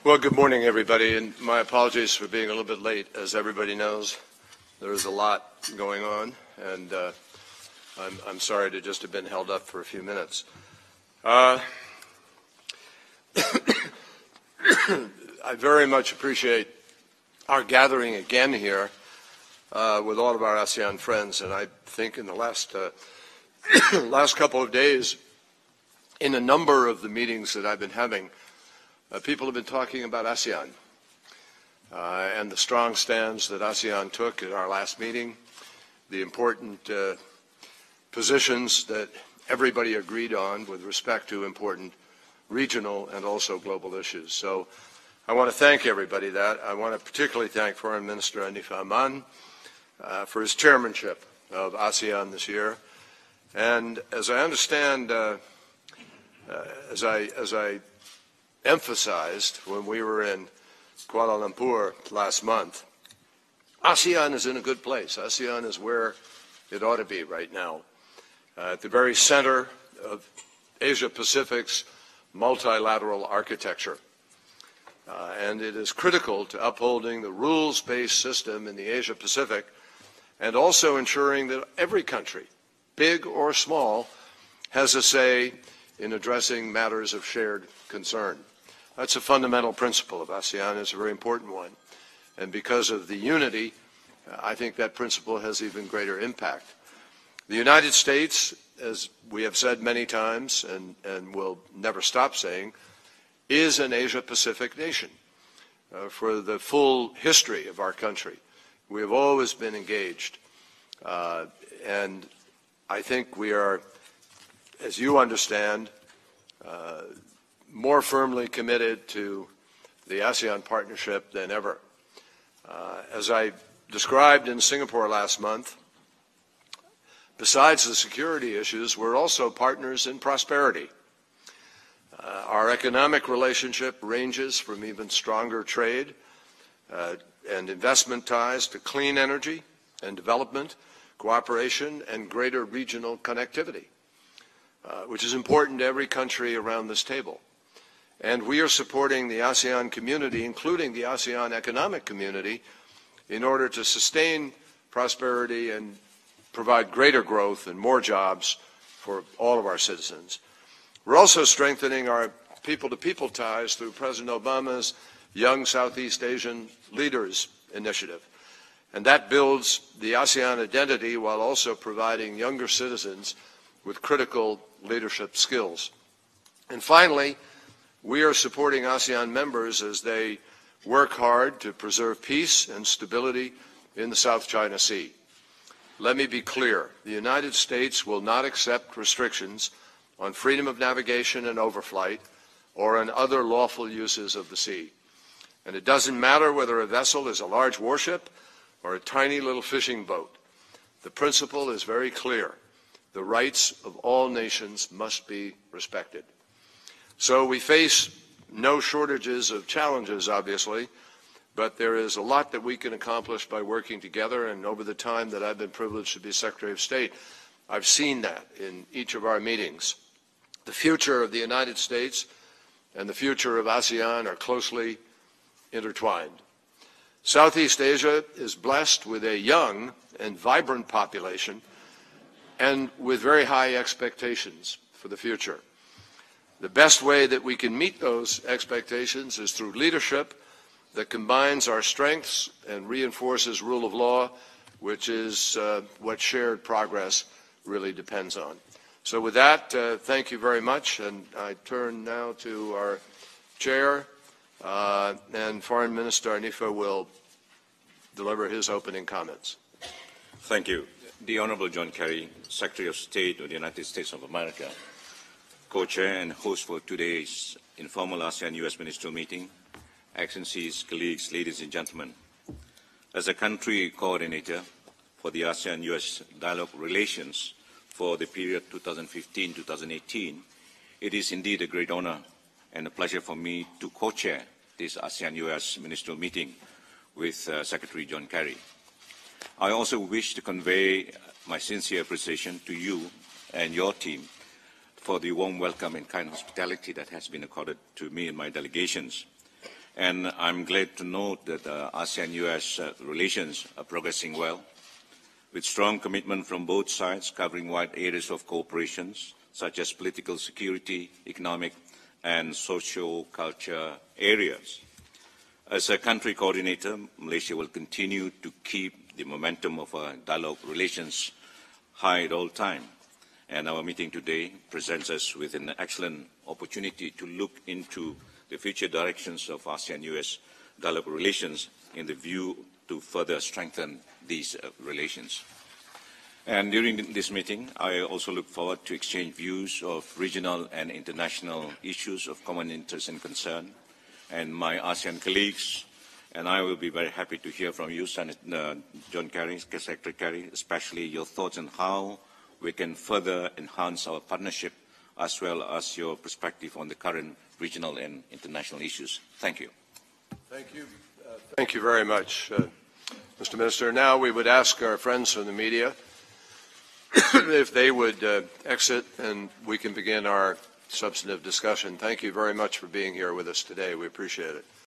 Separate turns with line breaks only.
Well, good morning, everybody, and my apologies for being a little bit late. As everybody knows, there is a lot going on, and I'm sorry to just have been held up for a few minutes. I very much appreciate our gathering again here with all of our ASEAN friends, and I think in the last couple of days, in a number of the meetings that I've been having, people have been talking about ASEAN and the strong stands that ASEAN took at our last meeting, the important positions that everybody agreed on with respect to important regional and also global issues. So I want to thank everybody that. I want to particularly thank Foreign Minister Hanifah Aman for his chairmanship of ASEAN this year. And as I understand, as I emphasized when we were in Kuala Lumpur last month, ASEAN is in a good place. ASEAN is where it ought to be right now, at the very center of Asia-Pacific's multilateral architecture. And it is critical to upholding the rules-based system in the Asia-Pacific and also ensuring that every country, big or small, has a say in addressing matters of shared concern. That's a fundamental principle of ASEAN. It's a very important one. And because of the unity, I think that principle has even greater impact. The United States, as we have said many times and will never stop saying, is an Asia-Pacific nation. For the full history of our country, we have always been engaged. And I think we are, as you understand, more firmly committed to the ASEAN partnership than ever. As I described in Singapore last month, besides the security issues, we're also partners in prosperity. Our economic relationship ranges from even stronger trade and investment ties to clean energy and development, cooperation, and greater regional connectivity, which is important to every country around this table. And we are supporting the ASEAN community, including the ASEAN economic community, in order to sustain prosperity and provide greater growth and more jobs for all of our citizens. We're also strengthening our people-to-people ties through President Obama's Young Southeast Asian Leaders Initiative. And that builds the ASEAN identity while also providing younger citizens with critical leadership skills. And finally, we are supporting ASEAN members as they work hard to preserve peace and stability in the South China Sea. Let me be clear, the United States will not accept restrictions on freedom of navigation and overflight or on other lawful uses of the sea. And it doesn't matter whether a vessel is a large warship or a tiny little fishing boat. The principle is very clear. The rights of all nations must be respected. So we face no shortages of challenges, obviously, but there is a lot that we can accomplish by working together, and over the time that I've been privileged to be Secretary of State, I've seen that in each of our meetings. The future of the United States and the future of ASEAN are closely intertwined. Southeast Asia is blessed with a young and vibrant population and with very high expectations for the future. The best way that we can meet those expectations is through leadership that combines our strengths and reinforces rule of law, which is what shared progress really depends on. So with that, thank you very much, and I turn now to our chair, and Foreign Minister Hanifah will deliver his opening comments.
Thank you. The Honorable John Kerry, Secretary of State of the United States of America, co-chair and host for today's informal ASEAN-US ministerial meeting, Excellencies, colleagues, ladies and gentlemen. As a country coordinator for the ASEAN-US dialogue relations for the period 2015-2018, it is indeed a great honor and a pleasure for me to co-chair this ASEAN-US ministerial meeting with Secretary John Kerry. I also wish to convey my sincere appreciation to you and your team for the warm welcome and kind hospitality that has been accorded to me and my delegations. And I'm glad to note that ASEAN-US relations are progressing well, with strong commitment from both sides covering wide areas of cooperation, such as political security, economic, and socio-culture areas. As a country coordinator, Malaysia will continue to keep the momentum of our dialogue relations high at all times. And our meeting today presents us with an excellent opportunity to look into the future directions of ASEAN-US dialogue relations in the view to further strengthen these relations. And during this meeting, I also look forward to exchange views of regional and international issues of common interest and concern. And my ASEAN colleagues and I will be very happy to hear from you, Senator John Kerry, Secretary Kerry, especially your thoughts on how we can further enhance our partnership, as well as your perspective on the current regional and international issues. Thank you.
Thank you. Thank you very much, Mr. Minister. Now we would ask our friends from the media if they would exit and we can begin our substantive discussion. Thank you very much for being here with us today. We appreciate it.